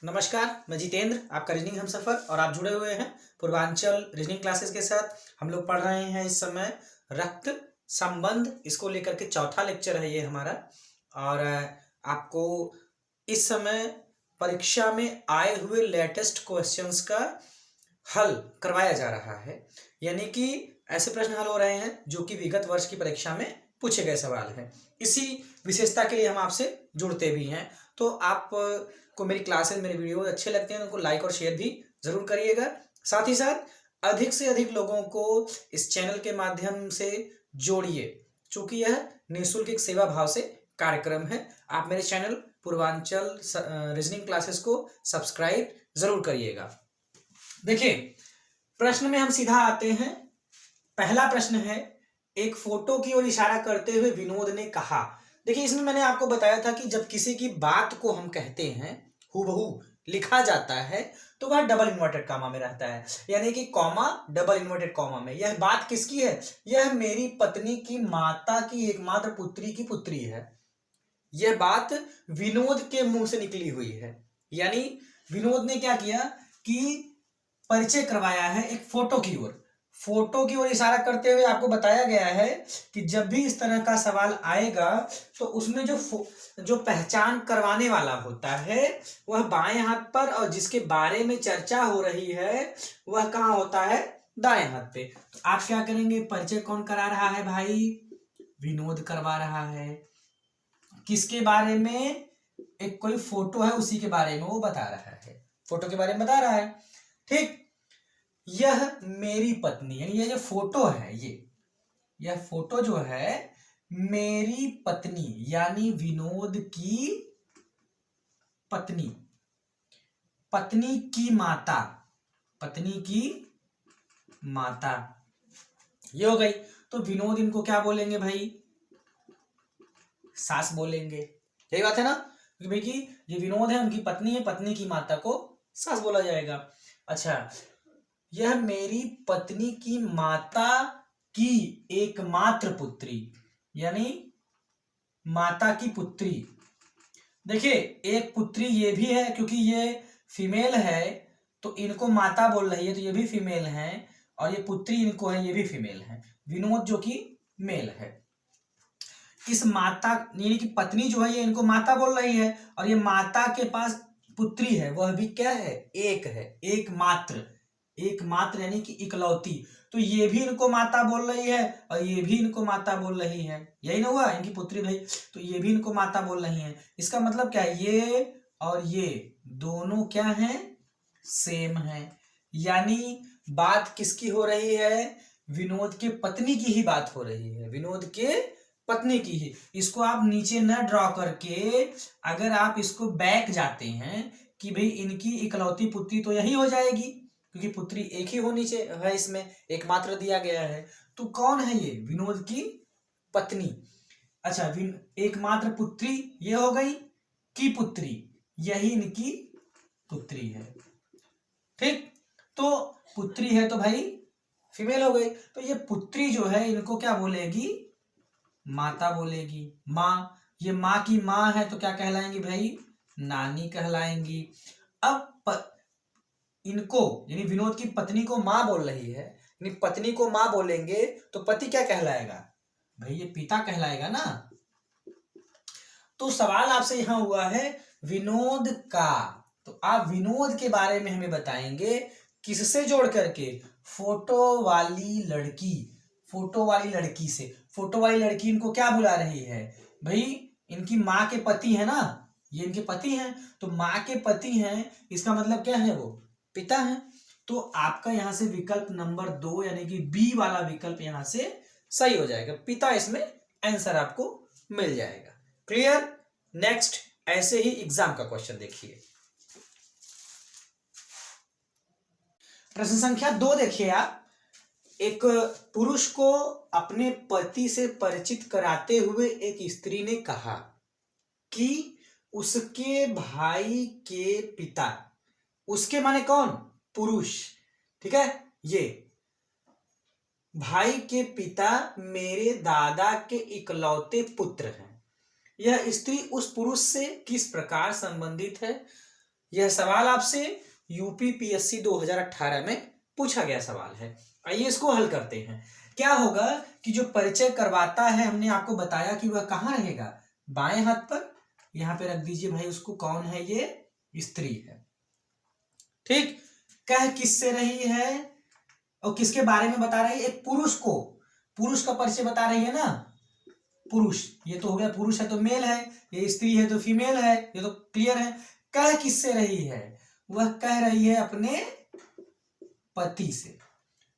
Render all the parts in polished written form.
नमस्कार, मैं जितेंद्र, आपका रीजनिंग हमसफर और आप जुड़े हुए हैं पूर्वांचल रीजनिंग क्लासेस के साथ। हम लोग पढ़ रहे हैं इस समय रक्त संबंध, इसको लेकर के चौथा लेक्चर है ये हमारा। और आपको इस समय परीक्षा में आए हुए लेटेस्ट क्वेश्चंस का हल करवाया जा रहा है, यानी कि ऐसे प्रश्न हल हो रहे हैं जो कि विगत वर्ष की परीक्षा में पूछे गए सवाल हैं। इसी विशेषता के लिए हम आपसे जुड़ते भी हैं। तो आप को मेरी क्लासेस, मेरे वीडियो अच्छे लगते हैं, उनको लाइक और शेयर भी जरूर करिएगा। साथ ही साथ अधिक से अधिक लोगों को इस चैनल के माध्यम से जोड़िए, चूंकि यह निःशुल्क एक सेवा भाव से कार्यक्रम है। आप मेरे चैनल पूर्वांचल रीजनिंग क्लासेस को सब्सक्राइब जरूर करिएगा। देखिए, प्रश्न में हम सीधा आते हैं। पहला प्रश्न है, एक फोटो की ओर इशारा करते हुए विनोद ने कहा। देखिए, इसमें मैंने आपको बताया था कि जब किसी की बात को हम कहते हैं, हूबहू लिखा जाता है, तो वह डबल इन्वर्टेड कॉमा में रहता है, यानी कि कॉमा डबल इन्वर्टेड कॉमा में। यह बात किसकी है? यह मेरी पत्नी की माता की एकमात्र पुत्री की पुत्री है। यह बात विनोद के मुंह से निकली हुई है, यानी विनोद ने क्या किया कि परिचय करवाया है एक फोटो की ओर। फोटो की ओर इशारा करते हुए आपको बताया गया है कि जब भी इस तरह का सवाल आएगा तो उसमें जो पहचान करवाने वाला होता है वह बाएं हाथ पर, और जिसके बारे में चर्चा हो रही है वह कहाँ होता है? दाएं हाथ पे। तो आप क्या करेंगे? परिचय कौन करा रहा है भाई? विनोद करवा रहा है। किसके बारे में? एक कोई फोटो है, उसी के बारे में वो बता रहा है, फोटो के बारे में बता रहा है। ठीक, यह मेरी पत्नी, यानी ये जो फोटो है, यह फोटो जो है मेरी पत्नी, यानी विनोद की पत्नी, पत्नी की माता, पत्नी की माता, ये हो गई। तो विनोद इनको क्या बोलेंगे भाई? सास बोलेंगे। यही बात है ना, क्योंकि भाई कि ये विनोद है, उनकी पत्नी है, पत्नी की माता को सास बोला जाएगा। अच्छा, यह मेरी पत्नी की माता की एकमात्र पुत्री, यानी माता की पुत्री। देखिए, एक पुत्री ये भी है, क्योंकि ये फीमेल है तो इनको माता बोल रही है, तो ये भी फीमेल है, और ये पुत्री इनको है, ये भी फीमेल है। विनोद जो कि मेल है। इस माता यानी कि पत्नी जो है ये इनको माता बोल रही है, और ये माता के पास पुत्री है, वह भी क्या है? एक है, एकमात्र, एकमात्र यानी कि इकलौती। तो ये भी इनको माता बोल रही है और ये भी इनको माता बोल रही है, यही ना हुआ, इनकी पुत्री भाई। तो ये भी इनको माता बोल रही है। इसका मतलब क्या है? ये और ये दोनों क्या है? सेम है। यानी बात किसकी हो रही है? विनोद के पत्नी की ही बात हो रही है, विनोद के पत्नी की ही। इसको आप नीचे न ड्रॉ करके अगर आप इसको बैक जाते हैं कि भाई इनकी इकलौती पुत्री तो यही हो जाएगी, क्योंकि पुत्री एक ही होनी चाहिए है, इसमें एकमात्र दिया गया है। तो कौन है ये? विनोद की पत्नी। अच्छा, एकमात्र पुत्री ये हो गई, की पुत्री, यही इनकी पुत्री है। ठीक, तो पुत्री है तो भाई फीमेल हो गई। तो ये पुत्री जो है इनको क्या बोलेगी? माता बोलेगी। माँ, ये माँ की माँ है तो क्या कहलाएंगी भाई? नानी कहलाएंगी। अब इनको यानी विनोद की पत्नी को माँ बोल रही है, यानी पत्नी को माँ बोलेंगे तो पति क्या कहलाएगा भाई? ये पिता कहलाएगा ना। तो सवाल आपसे यहां हुआ है विनोद का, तो आप विनोद के बारे में हमें बताएंगे किससे जोड़ करके? फोटो वाली लड़की, फोटो वाली लड़की से। फोटो वाली लड़की इनको क्या बुला रही है भाई? इनकी माँ के पति है ना, ये इनके पति हैं, तो माँ के पति हैं, इसका मतलब क्या है? वो पिता है। तो आपका यहां से विकल्प नंबर 2 यानी कि बी वाला विकल्प यहां से सही हो जाएगा, पिता इसमें आंसर आपको मिल जाएगा। क्लियर? नेक्स्ट, ऐसे ही एग्जाम का क्वेश्चन देखिए, प्रश्न संख्या 2 देखिए आप। एक पुरुष को अपने पति से परिचित कराते हुए एक स्त्री ने कहा कि उसके भाई के पिता, उसके माने कौन? पुरुष, ठीक है। ये भाई के पिता मेरे दादा के इकलौते पुत्र हैं। यह स्त्री उस पुरुष से किस प्रकार संबंधित है? यह सवाल आपसे यूपीपीएससी 2018 में पूछा गया सवाल है। आइए इसको हल करते हैं। क्या होगा कि जो परिचय करवाता है, हमने आपको बताया कि वह कहाँ रहेगा, बाएं हाथ पर। यहां पे रख दीजिए भाई उसको, कौन है ये, स्त्री है। ठीक, कह किससे रही है और किसके बारे में बता रही है, एक पुरुष को, पुरुष का परिचय बता रही है ना, पुरुष, ये तो हो गया, पुरुष है तो मेल है, ये स्त्री है तो फीमेल है, ये तो क्लियर है। कह किससे रही है, वह कह रही है अपने पति से,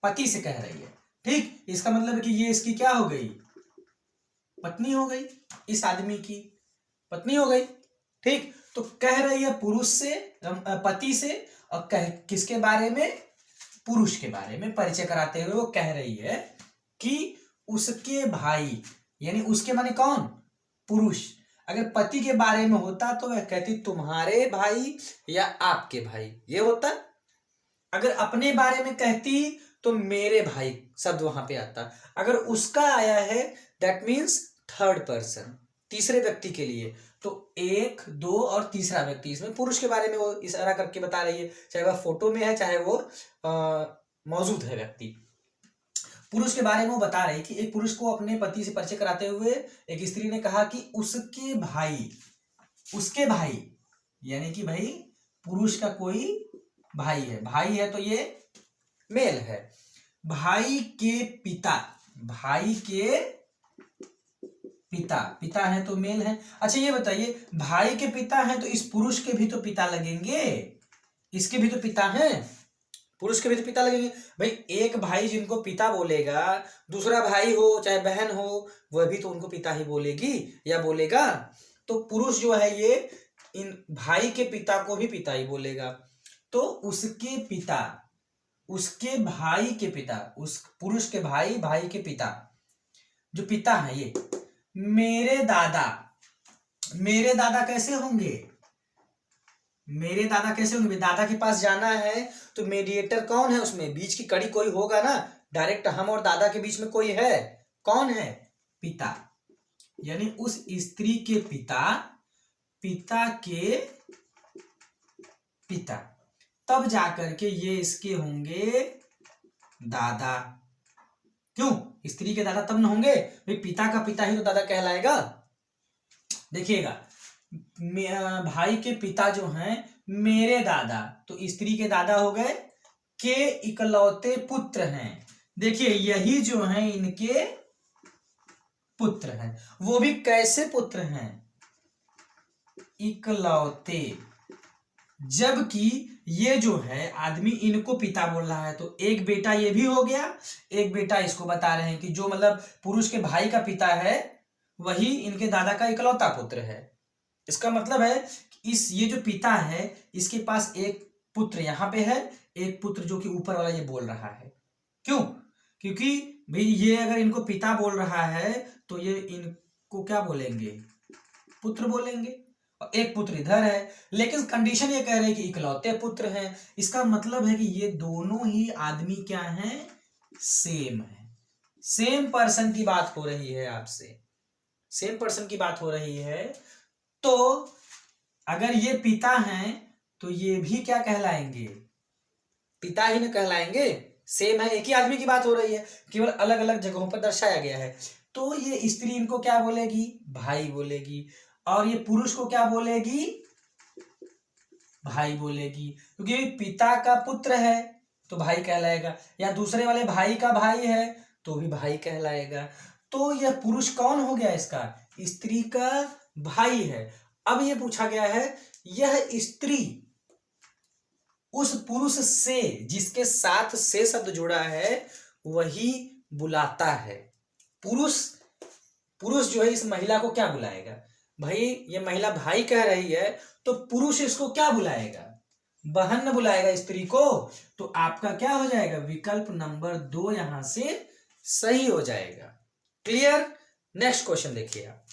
पति से कह रही है। ठीक, इसका मतलब है कि ये इसकी क्या हो गई, पत्नी हो गई, इस आदमी की पत्नी हो गई। ठीक, तो कह रही है पुरुष से, पति से, और कह किसके बारे में, पुरुष के बारे में परिचय कराते हुए वो कह रही है कि उसके भाई, यानी उसके माने कौन, पुरुष। अगर पति के बारे में होता तो वह कहती तुम्हारे भाई या आपके भाई, ये होता। अगर अपने बारे में कहती तो मेरे भाई शब्द वहां पे आता। अगर उसका आया है दैट मीन्स थर्ड पर्सन, तीसरे व्यक्ति के लिए, तो एक, दो और तीसरा व्यक्ति, इसमें पुरुष के बारे में वो इशारा करके बता रही है, चाहे वह फोटो में है चाहे वो मौजूद है व्यक्ति। पुरुष के बारे में वो बता रही कि एक पुरुष को अपने पति से परिचय कराते हुए एक स्त्री ने कहा कि उसके भाई, उसके भाई यानी कि भाई पुरुष का कोई भाई है, भाई है तो ये मेल है, भाई के पिता, भाई के पिता, पिता है तो मेल है। अच्छा ये बताइए, भाई के पिता है तो इस पुरुष के भी तो पिता लगेंगे, इसके भी तो पिता हैं, पुरुष के भी तो पिता लगेंगे। भाई एक भाई जिनको पिता बोलेगा, दूसरा भाई हो चाहे बहन हो वह भी तो उनको पिता ही बोलेगी या बोलेगा। तो पुरुष जो है ये इन भाई के पिता को भी पिता ही बोलेगा। तो उसके पिता, उसके भाई के पिता, उस पुरुष के भाई, भाई के पिता, जो पिता है ये मेरे दादा, मेरे दादा कैसे होंगे, मेरे दादा कैसे होंगे, दादा के पास जाना है तो मीडिएटर कौन है, उसमें बीच की कड़ी कोई होगा ना, डायरेक्ट हम और दादा के बीच में कोई है, कौन है, पिता। यानी उस स्त्री के पिता, पिता के पिता, तब जाकर के ये इसके होंगे दादा। क्यों, स्त्री के दादा तब न होंगे, भाई पिता का पिता ही तो दादा कहलाएगा। देखिएगा, भाई के पिता जो हैं मेरे दादा, तो स्त्री के दादा हो गए, के इकलौते पुत्र हैं। देखिए यही जो हैं इनके पुत्र हैं, वो भी कैसे पुत्र हैं, इकलौते। जबकि ये जो है आदमी इनको पिता बोल रहा है, तो एक बेटा ये भी हो गया, एक बेटा इसको बता रहे हैं कि जो मतलब पुरुष के भाई का पिता है वही इनके दादा का इकलौता पुत्र है। इसका मतलब है ये जो पिता है इसके पास एक पुत्र यहाँ पे है, एक पुत्र जो कि ऊपर वाला ये बोल रहा है। क्यों, क्योंकि भाई ये अगर इनको पिता बोल रहा है तो ये इनको क्या बोलेंगे, पुत्र बोलेंगे, और एक पुत्र इधर है, लेकिन कंडीशन ये कह रहे हैं कि इकलौते पुत्र हैं। इसका मतलब है कि ये दोनों ही आदमी क्या हैं, सेम है, सेम पर्सन की बात हो रही है आपसे, सेम पर्सन की बात हो रही है। तो अगर ये पिता हैं तो ये भी क्या कहलाएंगे, पिता ही न कहलाएंगे, सेम है, एक ही आदमी की बात हो रही है, केवल अलग अलग जगहों पर दर्शाया गया है। तो ये स्त्री इनको क्या बोलेगी, भाई बोलेगी, और ये पुरुष को क्या बोलेगी, भाई बोलेगी, क्योंकि पिता का पुत्र है तो भाई कहलाएगा, या दूसरे वाले भाई का भाई है तो भी भाई कहलाएगा। तो यह पुरुष कौन हो गया, इसका स्त्री का भाई है। अब ये पूछा गया है यह स्त्री उस पुरुष से जिसके साथ से शब्द जुड़ा है वही बुलाता है। पुरुष जो है इस महिला को क्या बुलाएगा, भाई ये महिला भाई कह रही है तो पुरुष इसको क्या बुलाएगा, बहन न बुलाएगा स्त्री को। तो आपका क्या हो जाएगा, विकल्प नंबर 2 यहां से सही हो जाएगा। क्लियर। नेक्स्ट क्वेश्चन देखिए आप,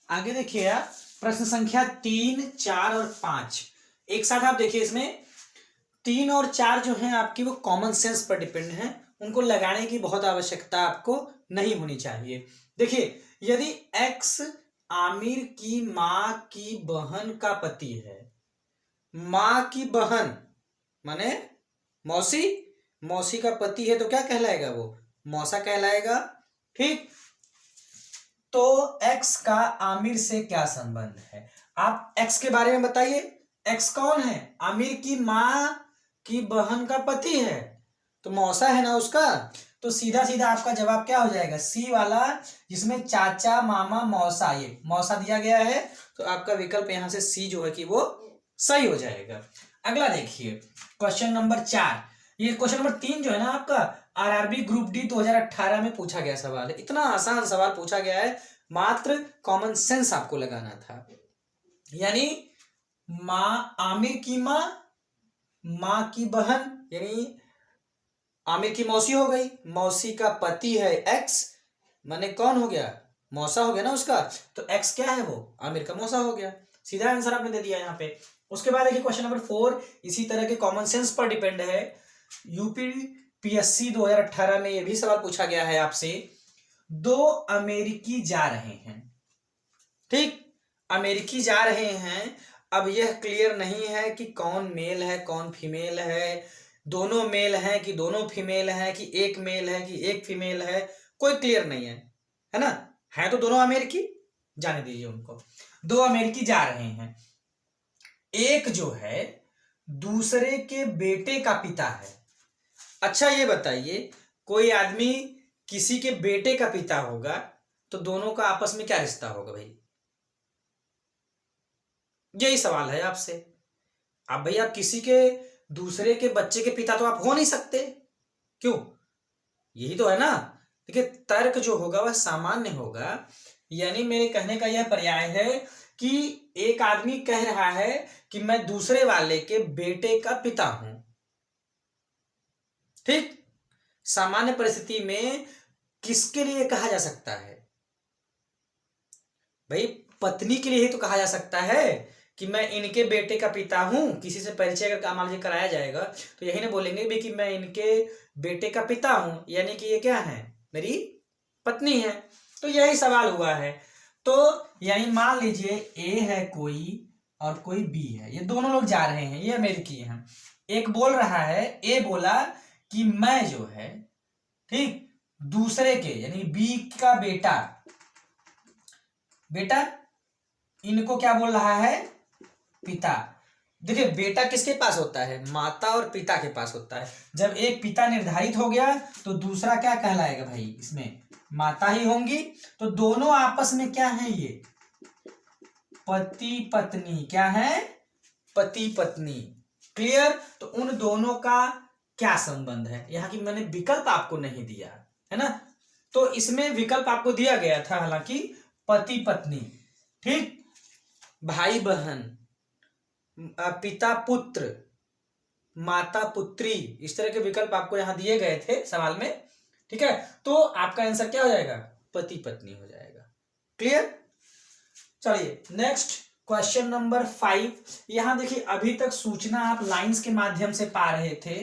आगे देखिए आप, प्रश्न संख्या 3, 4 और 5 एक साथ आप देखिए। इसमें 3 और 4 जो है आपकी वो कॉमन सेंस पर डिपेंड है, उनको लगाने की बहुत आवश्यकता आपको नहीं होनी चाहिए। देखिए यदि x आमिर की माँ की बहन का पति है। माँ की बहन माने मौसी, मौसी का पति है तो क्या कहलाएगा, वो मौसा कहलाएगा। ठीक, तो एक्स का आमिर से क्या संबंध है? आप एक्स के बारे में बताइए। एक्स कौन है? आमिर की माँ की बहन का पति है, तो मौसा है ना उसका। तो सीधा सीधा आपका जवाब क्या हो जाएगा, सी वाला, जिसमें चाचा मामा मौसा, ये मौसा दिया गया है, तो आपका विकल्प यहां से सी जो है कि वो सही हो जाएगा। अगला देखिए क्वेश्चन नंबर 4। ये क्वेश्चन नंबर 3 जो है ना आपका आरआरबी ग्रुप डी 2018 में पूछा गया सवाल है। इतना आसान सवाल पूछा गया है, मात्र कॉमन सेंस आपको लगाना था। यानी माँ, आमिर की माँ, माँ की बहन, यानी आमिर की मौसी हो गई, मौसी का पति है एक्स, माने कौन हो गया, मौसा हो गया ना उसका, तो एक्स क्या है, वो आमिर का मौसा हो गया। सीधा आंसर आपने दे दिया यहाँ पे। उसके बाद देखिए क्वेश्चन नंबर 4 इसी तरह के कॉमन सेंस पर डिपेंड है। यूपीपीएससी 2018 में ये भी सवाल पूछा गया है आपसे। 2 अमेरिकी जा रहे हैं, ठीक, अमेरिकी जा रहे हैं। अब यह क्लियर नहीं है कि कौन मेल है कौन फीमेल है, दोनों मेल है कि दोनों फीमेल है, कि एक मेल है कि एक फीमेल है, कोई क्लियर नहीं है ना। है तो दोनों अमेरिकी, जाने दीजिए उनको। 2 अमेरिकी जा रहे हैं, एक जो है दूसरे के बेटे का पिता है। अच्छा ये बताइए, कोई आदमी किसी के बेटे का पिता होगा तो दोनों का आपस में क्या रिश्ता होगा भाई, यही सवाल है आपसे। आप भैया किसी के दूसरे के बच्चे के पिता तो आप हो नहीं सकते, क्यों, यही तो है ना। देखिए तर्क जो होगा वह सामान्य होगा। यानी मेरे कहने का यह पर्याय है कि एक आदमी कह रहा है कि मैं दूसरे वाले के बेटे का पिता हूं, ठीक। सामान्य परिस्थिति में किसके लिए कहा जा सकता है भाई, पत्नी के लिए ही तो कहा जा सकता है कि मैं इनके बेटे का पिता हूं। किसी से परिचय अगर मान लीजिए कराया जाएगा तो यही ना बोलेंगे भी कि मैं इनके बेटे का पिता हूं, यानी कि ये क्या है, मेरी पत्नी है। तो यही सवाल हुआ है। तो यानी मान लीजिए ए है कोई और कोई बी है, ये दोनों लोग जा रहे हैं, ये अमेरिकी हैं। एक बोल रहा है, ए बोला कि मैं जो है, ठीक, दूसरे के यानी बी का बेटा, बेटा इनको क्या बोल रहा है, पिता। देखिए बेटा किसके पास होता है, माता और पिता के पास होता है। जब एक पिता निर्धारित हो गया तो दूसरा क्या कहलाएगा भाई, इसमें माता ही होंगी। तो दोनों आपस में क्या है, ये पति पत्नी, क्या है, पति पत्नी। क्लियर। तो उन दोनों का क्या संबंध है, यहाँ की मैंने विकल्प आपको नहीं दिया है ना, तो इसमें विकल्प आपको दिया गया था हालांकि पति पत्नी, ठीक, भाई बहन, पिता पुत्र, माता पुत्री, इस तरह के विकल्प आपको यहां दिए गए थे सवाल में, ठीक है। तो आपका आंसर क्या हो जाएगा, पति पत्नी हो जाएगा। क्लियर। चलिए नेक्स्ट क्वेश्चन नंबर 5। यहां देखिए अभी तक सूचना आप लाइंस के माध्यम से पा रहे थे।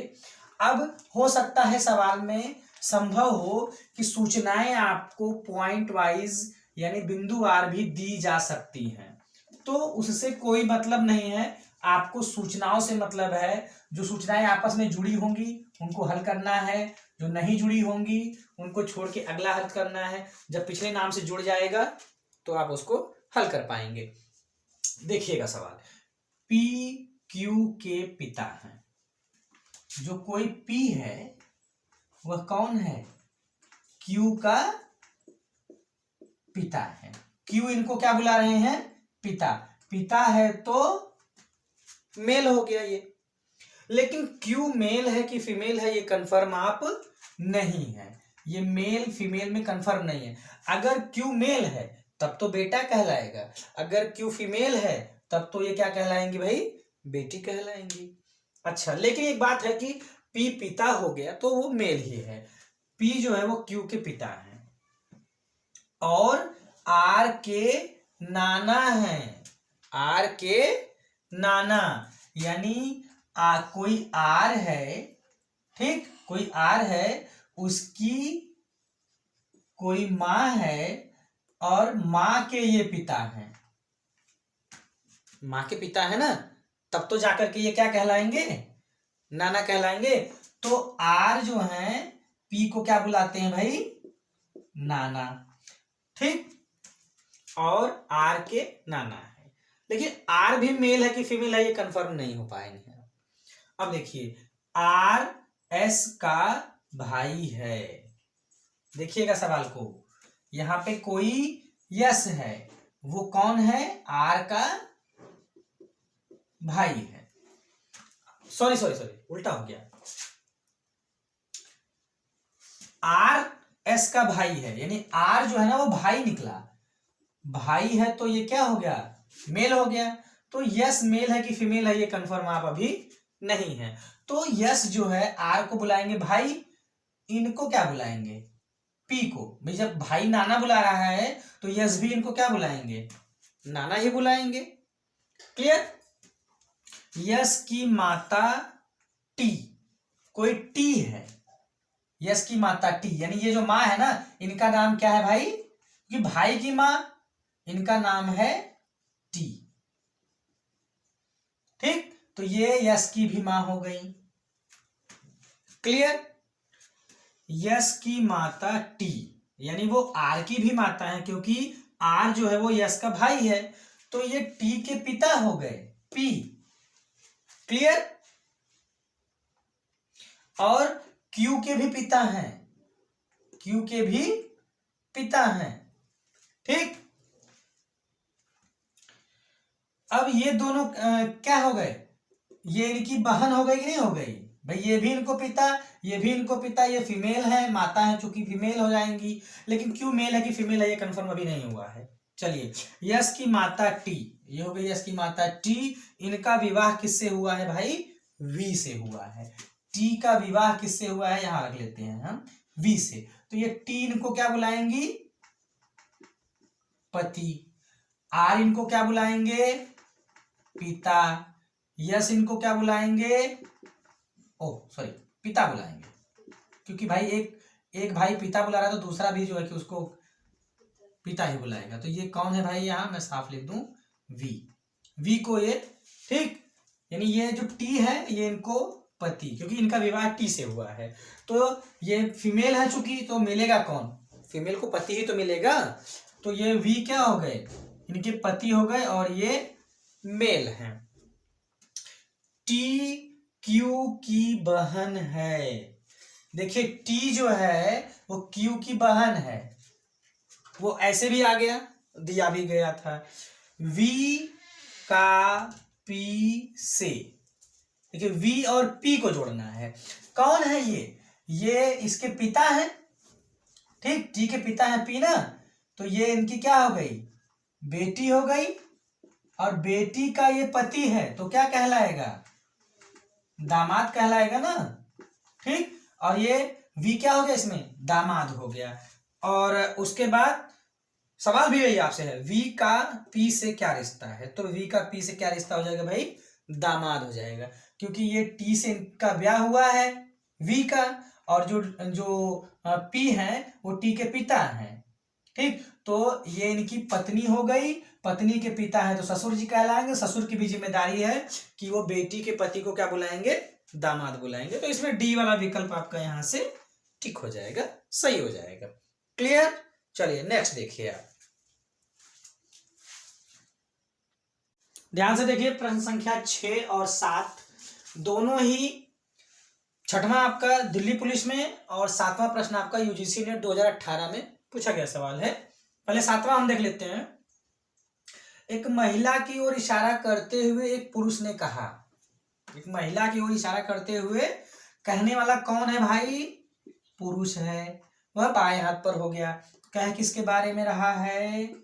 अब हो सकता है सवाल में संभव हो कि सूचनाएं आपको पॉइंट वाइज यानी बिंदुवार भी दी जा सकती हैं, तो उससे कोई मतलब नहीं है। आपको सूचनाओं से मतलब है, जो सूचनाएं आपस में जुड़ी होंगी उनको हल करना है, जो नहीं जुड़ी होंगी उनको छोड़ के अगला हल करना है। जब पिछले नाम से जुड़ जाएगा तो आप उसको हल कर पाएंगे। देखिएगा सवाल, पी क्यू के पिता हैं, जो कोई पी है वह कौन है, क्यू का पिता है। क्यू इनको क्या बुला रहे हैं, पिता। पिता है तो मेल हो गया ये, लेकिन क्यू मेल है कि फीमेल है ये कंफर्म आप नहीं है, ये मेल फीमेल में कंफर्म नहीं है। अगर क्यू मेल है तब तो बेटा कहलाएगा, अगर क्यू फीमेल है तब तो ये क्या कहलाएंगी भाई, बेटी कहलाएंगी। अच्छा लेकिन एक बात है कि पी पिता हो गया तो वो मेल ही है, पी जो है वो क्यू के पिता है और आर के नाना है, आर के नाना, यानी कोई आर है, ठीक, कोई आर है, उसकी कोई माँ है और माँ के ये पिता हैं, माँ के पिता है ना, तब तो जाकर के ये क्या कहलाएंगे, नाना कहलाएंगे। तो आर जो है पी को क्या बुलाते हैं भाई, नाना, ठीक। और आर के नाना है, लेकिन आर भी मेल है कि फीमेल है ये कंफर्म नहीं हो पाएंगे। अब देखिए आर एस का भाई है, देखिएगा सवाल को, यहां पे कोई यस है, वो कौन है, आर का भाई है। सॉरी सॉरी सॉरी उल्टा हो गया, आर एस का भाई है, यानी आर जो है ना वो भाई निकला, भाई है तो ये क्या हो गया, मेल हो गया। तो यस मेल है कि फीमेल है ये कंफर्म आप अभी नहीं है। तो यस जो है आर को बुलाएंगे भाई, इनको क्या बुलाएंगे, पी को। भाई जब भाई नाना बुला रहा है तो यस भी इनको क्या बुलाएंगे, नाना ही बुलाएंगे। क्लियर। यस की माता टी, कोई टी है, यस की माता टी, यानी ये जो माँ है ना इनका नाम क्या है भाई, कि भाई की माँ, इनका नाम है टी, ठीक। तो ये यस की भी माँ हो गई। क्लियर। यस की माता टी, यानी वो आर की भी माता है, क्योंकि आर जो है वो यस का भाई है, तो ये टी के पिता हो गए, पी। क्लियर। और क्यू के भी पिता हैं, क्यू के भी पिता हैं, ठीक। अब ये दोनों क्या हो गए, ये इनकी बहन हो गई कि नहीं हो गई, भाई ये भी इनको पिता, ये भी इनको पिता, ये फीमेल है, माता है चूंकि फीमेल हो जाएंगी, लेकिन क्यों मेल है कि फीमेल है ये कंफर्म अभी नहीं हुआ है। चलिए यस की माता टी, ये हो गई यस की माता टी, इनका विवाह किससे हुआ है भाई, वी से हुआ है। टी का विवाह किससे हुआ है, यहां रख लेते हैं हम, वी से। तो ये टी इनको क्या बुलाएंगी, पति। आर इनको क्या बुलाएंगे, पिता। यस इनको क्या बुलाएंगे, ओ सॉरी पिता बुलाएंगे, क्योंकि भाई एक भाई पिता बुला रहा है तो दूसरा भी जो है कि उसको पिता ही बुलाएगा। तो ये कौन है भाई, यहां मैं साफ लिख दूं, वी, वी को ये, ठीक। यानी ये जो टी है ये इनको पति, क्योंकि इनका विवाह टी से हुआ है, तो ये फीमेल है चूंकि, तो मिलेगा कौन, फीमेल को पति ही तो मिलेगा। तो ये वी क्या हो गए, इनके पति हो गए, और ये मेल हैं। टी क्यू की बहन है, देखिए टी जो है वो क्यू की बहन है, वो ऐसे भी आ गया, दिया भी गया था। वी का पी से, देखिए वी और पी को जोड़ना है, कौन है ये इसके पिता है, ठीक। टी के पिता है पी ना, तो ये इनकी क्या हो गई, बेटी हो गई, और बेटी का ये पति है तो क्या कहलाएगा, दामाद कहलाएगा ना, ठीक। और ये वी क्या हो गया, इसमें दामाद हो गया। और उसके बाद सवाल भी यही आपसे है, वी का पी से क्या रिश्ता है, तो वी का पी से क्या रिश्ता हो जाएगा भाई, दामाद हो जाएगा, क्योंकि ये टी से इनका ब्याह हुआ है वी का, और जो पी है वो टी के पिता हैं, ठीक। तो ये इनकी पत्नी हो गई, पत्नी के पिता है तो ससुर जी कहलाएंगे, ससुर की भी जिम्मेदारी है कि वो बेटी के पति को क्या बुलाएंगे, दामाद बुलाएंगे। तो इसमें डी वाला विकल्प आपका यहां से ठीक हो जाएगा, सही हो जाएगा। क्लियर। चलिए नेक्स्ट देखिए आप, ध्यान से देखिए, प्रश्न संख्या 6 और 7 दोनों ही, छठवां आपका दिल्ली पुलिस में और 7वां प्रश्न आपका यूजीसी नेट 2018 में पूछा गया सवाल है। पहले 7वां हम देख लेते हैं। एक महिला की ओर इशारा करते हुए एक पुरुष ने कहा, एक महिला की ओर इशारा करते हुए कहने वाला कौन है भाई, पुरुष है, वह बाएं हाथ पर हो गया। कह किसके बारे में रहा है,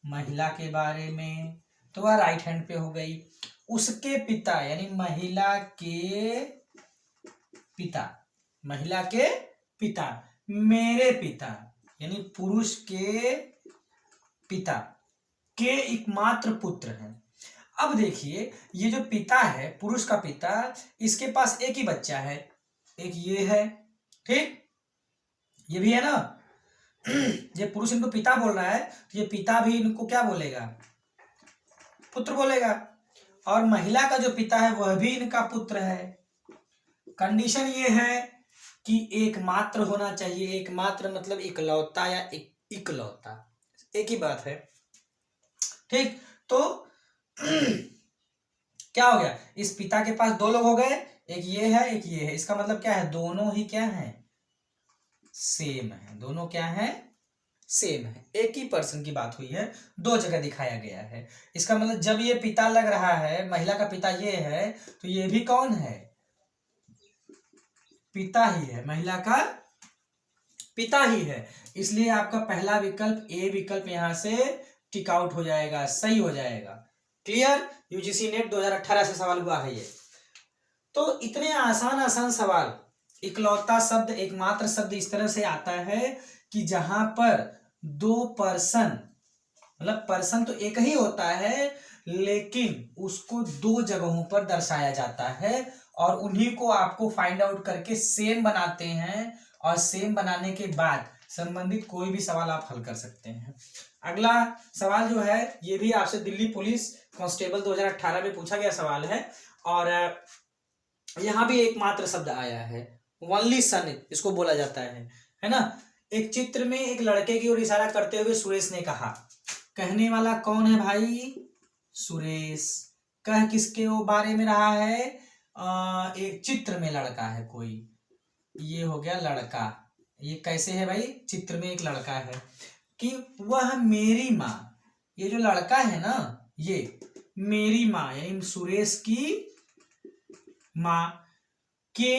महिला के बारे में, तो वह राइट हैंड पे हो गई। उसके पिता यानी महिला के पिता, महिला के पिता, मेरे पिता यानी पुरुष के पिता के एकमात्र पुत्र हैं। अब देखिए ये जो पिता है, पुरुष का पिता, इसके पास एक ही बच्चा है, एक ये है, ठीक, ये भी है ना, ये पुरुष इनको पिता बोल रहा है तो ये पिता भी इनको क्या बोलेगा, पुत्र बोलेगा। और महिला का जो पिता है वह भी इनका पुत्र है। कंडीशन ये है कि एकमात्र होना चाहिए। एकमात्र मतलब इकलौता या इकलौता, एक ही बात है। ठीक, तो क्या हो गया, इस पिता के पास दो लोग हो गए, एक ये है एक ये है। इसका मतलब क्या है, दोनों ही क्या है, सेम है। दोनों क्या है, सेम है। एक ही पर्सन की बात हुई है, दो जगह दिखाया गया है। इसका मतलब जब ये पिता लग रहा है, महिला का पिता ये है, तो ये भी कौन है, पिता ही है, महिला का पिता ही है। इसलिए आपका पहला विकल्प ए विकल्प यहां से टिक आउट हो जाएगा, सही हो जाएगा। क्लियर, यूजीसी नेट 2018 से सवाल हुआ है ये। तो इतने आसान आसान सवाल, इकलौता शब्द, एकमात्र शब्द इस तरह से आता है कि जहां पर दो पर्सन, मतलब पर्सन तो एक ही होता है लेकिन उसको दो जगहों पर दर्शाया जाता है और उन्हीं को आपको फाइंड आउट करके सेम बनाते हैं और सेम बनाने के बाद संबंधित कोई भी सवाल आप हल कर सकते हैं। अगला सवाल जो है ये भी आपसे दिल्ली पुलिस कांस्टेबल 2018 में पूछा गया सवाल है और यहाँ भी एकमात्र शब्द आया है, ओनली सन इसको बोला जाता है ना। एक चित्र में एक लड़के की ओर इशारा करते हुए सुरेश ने कहा, कहने वाला कौन है भाई, सुरेश। कह किसके वो बारे में रहा है, एक चित्र में लड़का है कोई, ये हो गया लड़का। ये कैसे है भाई, चित्र में एक लड़का है कि वह मेरी माँ, ये जो लड़का है ना ये मेरी माँ यानी सुरेश की माँ के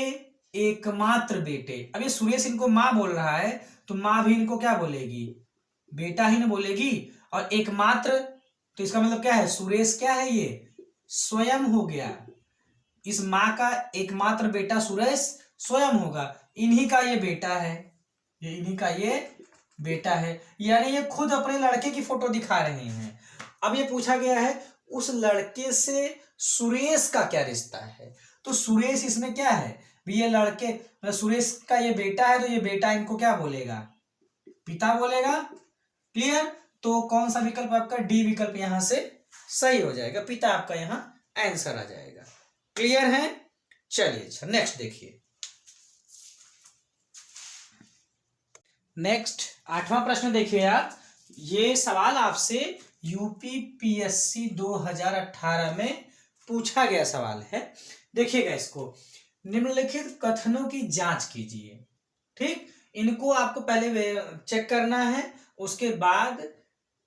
एकमात्र बेटे। अब ये सुरेश इनको माँ बोल रहा है तो माँ भी इनको क्या बोलेगी, बेटा ही ना बोलेगी। और एकमात्र तो इसका मतलब क्या है, सुरेश क्या है, ये स्वयं हो गया। इस माँ का एकमात्र बेटा सुरेश स्वयं होगा, इन्हीं का ये बेटा है, ये इन्हीं का ये बेटा है। यानी ये खुद अपने लड़के की फोटो दिखा रहे हैं। अब ये पूछा गया है उस लड़के से सुरेश का क्या रिश्ता है, तो सुरेश इसमें क्या है भी, ये लड़के मतलब सुरेश का ये बेटा है तो ये बेटा इनको क्या बोलेगा, पिता बोलेगा। क्लियर, तो कौन सा विकल्प आपका, डी विकल्प यहां से सही हो जाएगा, पिता आपका यहां आंसर आ जाएगा। क्लियर है, चलिए अच्छा नेक्स्ट देखिए। नेक्स्ट 8वां प्रश्न देखिए आप, ये सवाल आपसे यूपी पीएससी 2018 में पूछा गया सवाल है। देखिएगा इसको, निम्नलिखित कथनों की जांच कीजिए। ठीक, इनको आपको पहले चेक करना है, उसके बाद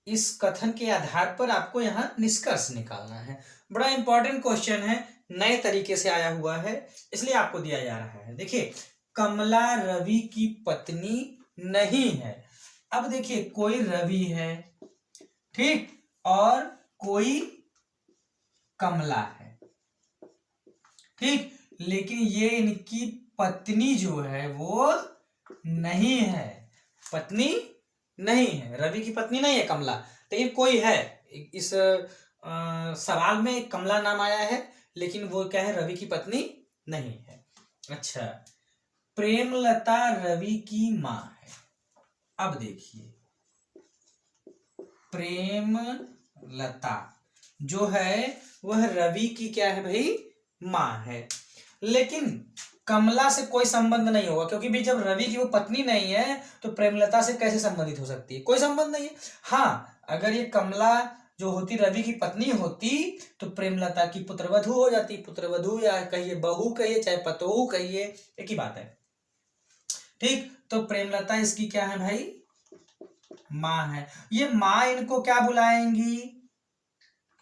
इस कथन के आधार पर आपको यहाँ निष्कर्ष निकालना है। बड़ा इंपॉर्टेंट क्वेश्चन है, नए तरीके से आया हुआ है इसलिए आपको दिया जा रहा है। देखिए, कमला रवि की पत्नी नहीं है। अब देखिए कोई रवि है, ठीक, और कोई कमला है, ठीक, लेकिन ये इनकी पत्नी जो है वो नहीं है, पत्नी नहीं है, रवि की पत्नी नहीं है कमला, लेकिन कोई है। इस सवाल में कमला नाम आया है लेकिन वो क्या है, रवि की पत्नी नहीं है। अच्छा, प्रेमलता रवि की माँ है। अब देखिए प्रेमलता जो है वह रवि की क्या है भाई, माँ है, लेकिन कमला से कोई संबंध नहीं होगा क्योंकि भी जब रवि की वो पत्नी नहीं है तो प्रेमलता से कैसे संबंधित हो सकती है, कोई संबंध नहीं है। हाँ, अगर ये कमला जो होती रवि की पत्नी होती तो प्रेमलता की पुत्रवधू हो जाती, पुत्रवधू या कहिए बहू कहिए चाहे पतोहू कहिए, एक ही बात है। ठीक, तो प्रेमलता इसकी क्या है भाई, माँ है। ये माँ इनको क्या बुलाएंगी,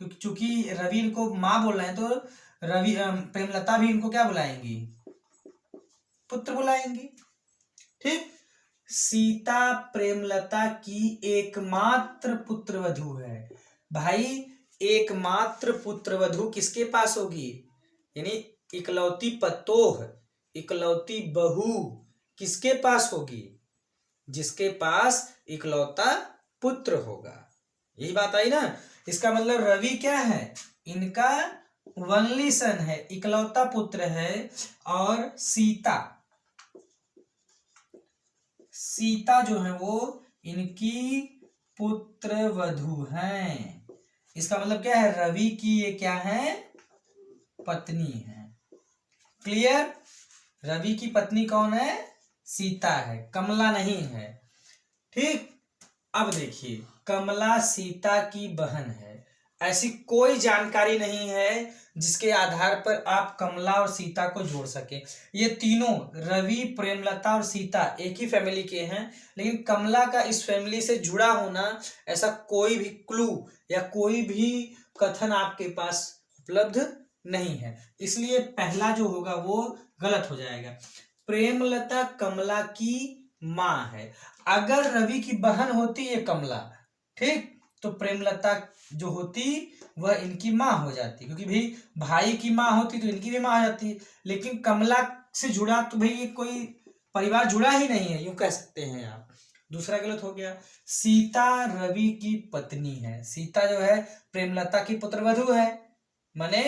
क्योंकि चूंकि रवि इनको माँ बोल रहे हैं तो रवि प्रेमलता भी इनको क्या बुलाएंगी, पुत्र बुलाएंगी। ठीक, सीता प्रेमलता की एकमात्र पुत्रवधू है। भाई एकमात्र पुत्रवधू किसके पास होगी, यानी इकलौती पतोह, इकलौती बहू किसके पास होगी, जिसके पास इकलौता पुत्र होगा। यही बात आई ना। इसका मतलब रवि क्या है, इनका ओनली सन है, इकलौता पुत्र है, और सीता जो है वो इनकी पुत्र वधू हैं। इसका मतलब क्या है, रवि की ये क्या है, पत्नी है। क्लियर। रवि की पत्नी कौन है, सीता है, कमला नहीं है। ठीक। अब देखिए, कमला सीता की बहन है। ऐसी कोई जानकारी नहीं है जिसके आधार पर आप कमला और सीता को जोड़ सके। ये तीनों, रवि, प्रेमलता और सीता, एक ही फैमिली के हैं, लेकिन कमला का इस फैमिली से जुड़ा होना, ऐसा कोई भी क्लू या कोई भी कथन आपके पास उपलब्ध नहीं है। इसलिए पहला जो होगा वो गलत हो जाएगा। प्रेमलता कमला की माँ है। अगर रवि की बहन होती ये कमला, ठीक, तो प्रेमलता जो होती वह इनकी माँ हो जाती, क्योंकि भाई की माँ होती तो इनकी भी माँ हो जाती। लेकिन कमला से जुड़ा तो भाई ये कोई परिवार जुड़ा ही नहीं है, यूं कह सकते हैं आप। दूसरा गलत हो गया। सीता रवि की पत्नी है। सीता जो है प्रेमलता की पुत्रवधू है, माने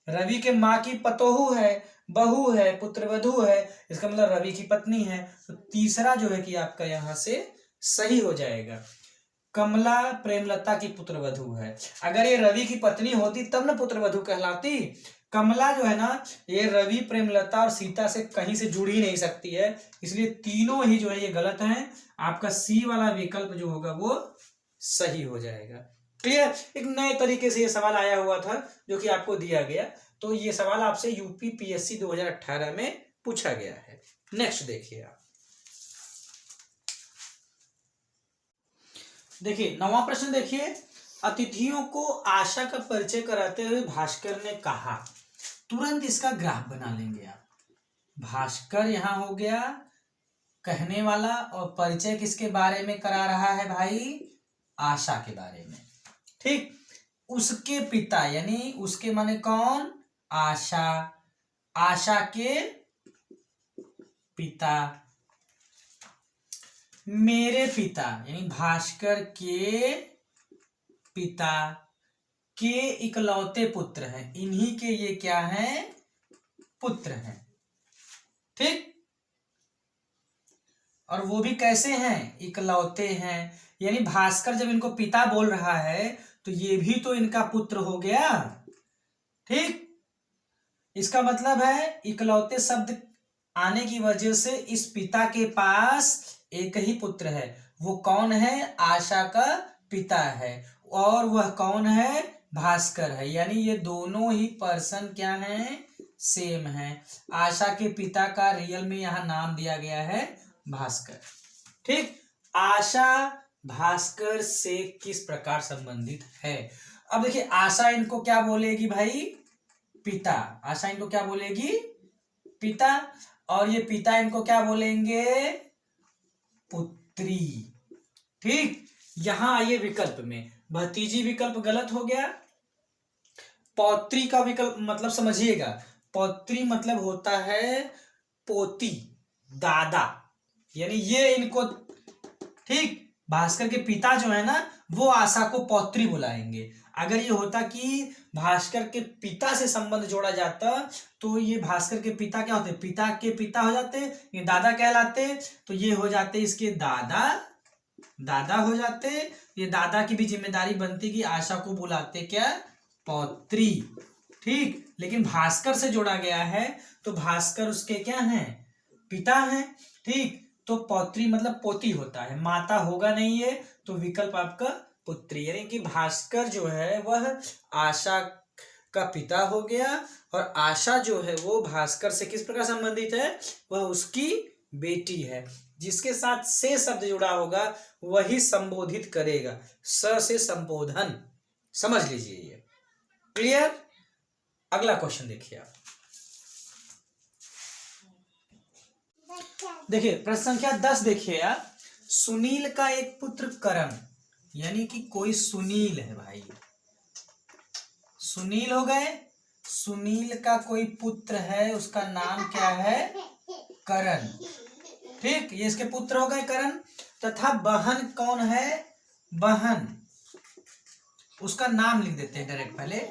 रवि के माँ की पतोहू है, बहू है, पुत्रवधू है, इसका मतलब रवि की पत्नी है। तो तीसरा जो है कि आपका यहां से सही हो जाएगा। कमला प्रेमलता की पुत्रवधू है। अगर ये रवि की पत्नी होती तब ना पुत्रवधू कहलाती। कमला जो है ना, ये रवि, प्रेमलता और सीता से कहीं से जुड़ ही नहीं सकती है, इसलिए तीनों ही जो है ये गलत हैं। आपका सी वाला विकल्प जो होगा वो सही हो जाएगा। क्लियर। एक नए तरीके से ये सवाल आया हुआ था जो कि आपको दिया गया, तो ये सवाल आपसे यूपी पीएससी 2018 में पूछा गया है। नेक्स्ट देखिए आप। देखिए 9वां प्रश्न देखिए। अतिथियों को आशा का परिचय कराते हुए भास्कर ने कहा। तुरंत इसका ग्राफ बना लेंगे आप। भास्कर यहां हो गया कहने वाला, और परिचय किसके बारे में करा रहा है भाई, आशा के बारे में। ठीक। उसके पिता, यानी उसके माने कौन, आशा, आशा के पिता, मेरे पिता यानी भास्कर के पिता के इकलौते पुत्र हैं, इन्हीं के ये क्या हैं, पुत्र हैं। ठीक। और वो भी कैसे हैं, इकलौते हैं, यानी भास्कर जब इनको पिता बोल रहा है तो ये भी तो इनका पुत्र हो गया। ठीक। इसका मतलब है इकलौते शब्द आने की वजह से इस पिता के पास एक ही पुत्र है। वो कौन है, आशा का पिता है, और वह कौन है, भास्कर है। यानी ये दोनों ही पर्सन क्या हैं, सेम है। आशा के पिता का रियल में यहां नाम दिया गया है भास्कर। ठीक। आशा भास्कर से किस प्रकार संबंधित है। अब देखिए, आशा इनको क्या बोलेगी भाई, पिता। आशा इनको क्या बोलेगी, पिता, और ये पिता इनको क्या बोलेंगे, पुत्री। ठीक। यहां आइए विकल्प में, भतीजी विकल्प गलत हो गया। पौत्री का विकल्प मतलब समझिएगा, पौत्री मतलब होता है पोती, दादा, यानी ये इनको, ठीक, भास्कर के पिता जो है ना वो आशा को पौत्री बुलाएंगे। अगर ये होता कि भास्कर के पिता से संबंध जोड़ा जाता तो ये भास्कर के पिता क्या होते, पिता के पिता हो जाते, ये दादा कहलाते, तो ये हो जाते इसके दादा, दादा हो जाते। ये दादा की भी जिम्मेदारी बनती कि आशा को बुलाते क्या, पौत्री। ठीक। लेकिन भास्कर से जोड़ा गया है तो भास्कर उसके क्या हैं, पिता हैं। ठीक। तो पौत्री मतलब पोती होता है, माता होगा नहीं है, तो विकल्प आपका पुत्री, यानी कि भास्कर जो है वह आशा का पिता हो गया, और आशा जो है वो भास्कर से किस प्रकार संबंधित है, वह उसकी बेटी है। जिसके साथ से शब्द जुड़ा होगा वही संबोधित करेगा, स से संबोधन, समझ लीजिए ये। क्लियर। अगला क्वेश्चन देखिए आप। देखिए प्रश्न संख्या 10 देखिए आप। सुनील का एक पुत्र करण, यानी कि कोई सुनील है भाई, सुनील हो गए, सुनील का कोई पुत्र है, उसका नाम क्या है, करण। ठीक। ये इसके पुत्र हो गए करण, तथा बहन कौन है, बहन, उसका नाम लिख देते हैं डायरेक्ट पहले,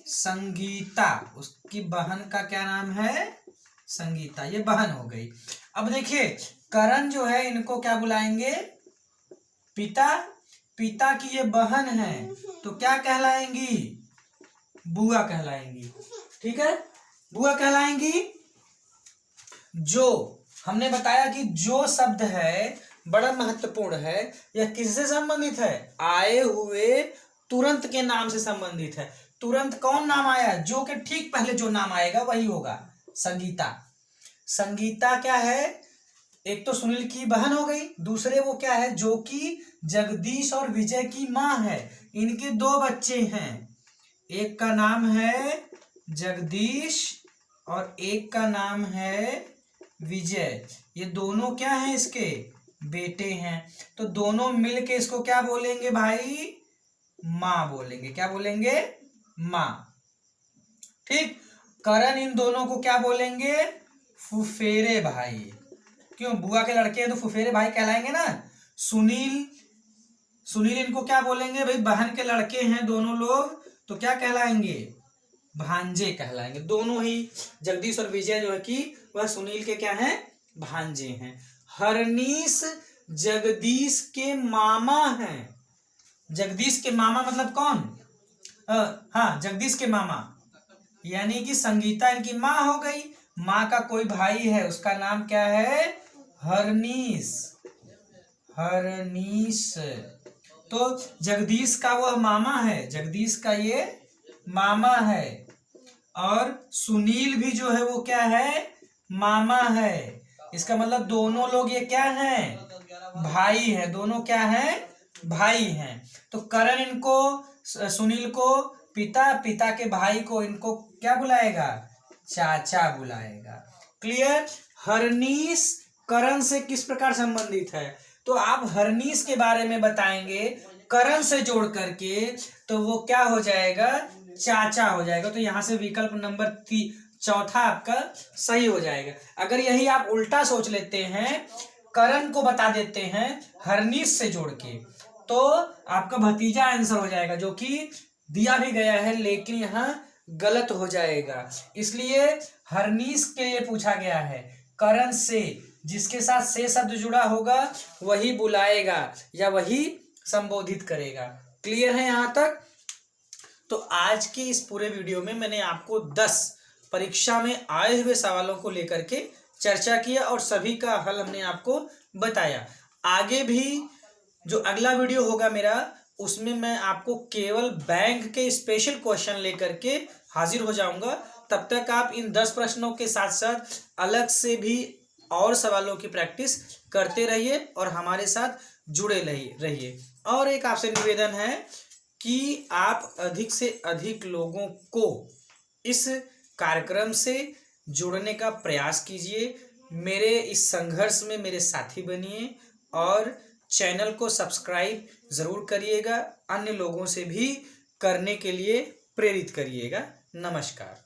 संगीता। उसकी बहन का क्या नाम है, संगीता, ये बहन हो गई। अब देखिए करण जो है इनको क्या बुलाएंगे, पिता, पिता की ये बहन है तो क्या कहलाएंगी? बुआ कहलाएंगी। ठीक है, बुआ कहलाएंगी। जो हमने बताया कि जो शब्द है बड़ा महत्वपूर्ण है, यह किससे संबंधित है? आए हुए तुरंत के नाम से संबंधित है। तुरंत कौन नाम आया? जो के ठीक पहले जो नाम आएगा वही होगा। संगीता, संगीता क्या है? एक तो सुनील की बहन हो गई, दूसरे वो क्या है? जो कि जगदीश और विजय की माँ है। इनके 2 बच्चे हैं, एक का नाम है जगदीश और एक का नाम है विजय। ये दोनों क्या हैं? इसके बेटे हैं। तो दोनों मिलके इसको क्या बोलेंगे भाई? माँ बोलेंगे। क्या बोलेंगे? माँ। ठीक। करण इन दोनों को क्या बोलेंगे? फुफेरे भाई। क्यों? बुआ के लड़के हैं तो फुफेरे भाई कहलाएंगे ना। सुनील, सुनील इनको क्या बोलेंगे भाई? बहन के लड़के हैं दोनों लोग, तो क्या कहलाएंगे? भांजे कहलाएंगे। दोनों ही जगदीश और विजय जो है कि वह सुनील के क्या हैं? भांजे हैं। हरनीश जगदीश के मामा हैं। जगदीश के मामा मतलब कौन? हाँ, जगदीश के मामा, यानी कि संगीता इनकी माँ हो गई। माँ का कोई भाई है, उसका नाम क्या है? हरनीश। हरनीश। तो जगदीश का वह मामा है, जगदीश का ये मामा है। और सुनील भी जो है वो क्या है? मामा है। इसका मतलब दोनों लोग ये क्या हैं? भाई हैं। दोनों क्या हैं? भाई हैं। तो करण इनको, सुनील को पिता, पिता के भाई को इनको क्या बुलाएगा? चाचा बुलाएगा। क्लियर? हरनीश करण से किस प्रकार संबंधित है? तो आप हरनीश के बारे में बताएंगे करण से जोड़ करके, तो वो क्या हो जाएगा? चाचा हो जाएगा। तो यहां से विकल्प नंबर 4 आपका सही हो जाएगा। अगर यही आप उल्टा सोच लेते हैं, करण को बता देते हैं हरनीश से जोड़ के, तो आपका भतीजा आंसर हो जाएगा, जो कि दिया भी गया है लेकिन यहाँ गलत हो जाएगा। इसलिए हरनीश के लिए पूछा गया है। करण से, जिसके साथ से शब्द जुड़ा होगा वही बुलाएगा या वही संबोधित करेगा। क्लियर है यहाँ तक? तो आज के इस पूरे वीडियो में मैंने आपको 10 परीक्षा में आए हुए सवालों को लेकर के चर्चा किया और सभी का हल हमने आपको बताया। आगे भी जो अगला वीडियो होगा मेरा, उसमें मैं आपको केवल बैंक के स्पेशल क्वेश्चन लेकर के हाजिर हो जाऊंगा। तब तक आप इन 10 प्रश्नों के साथ साथ अलग से भी और सवालों की प्रैक्टिस करते रहिए और हमारे साथ जुड़े रहिए। और एक आपसे निवेदन है कि आप अधिक से अधिक लोगों को इस कार्यक्रम से जुड़ने का प्रयास कीजिए। मेरे इस संघर्ष में मेरे साथी बनिए और चैनल को सब्सक्राइब ज़रूर करिएगा। अन्य लोगों से भी करने के लिए प्रेरित करिएगा। नमस्कार।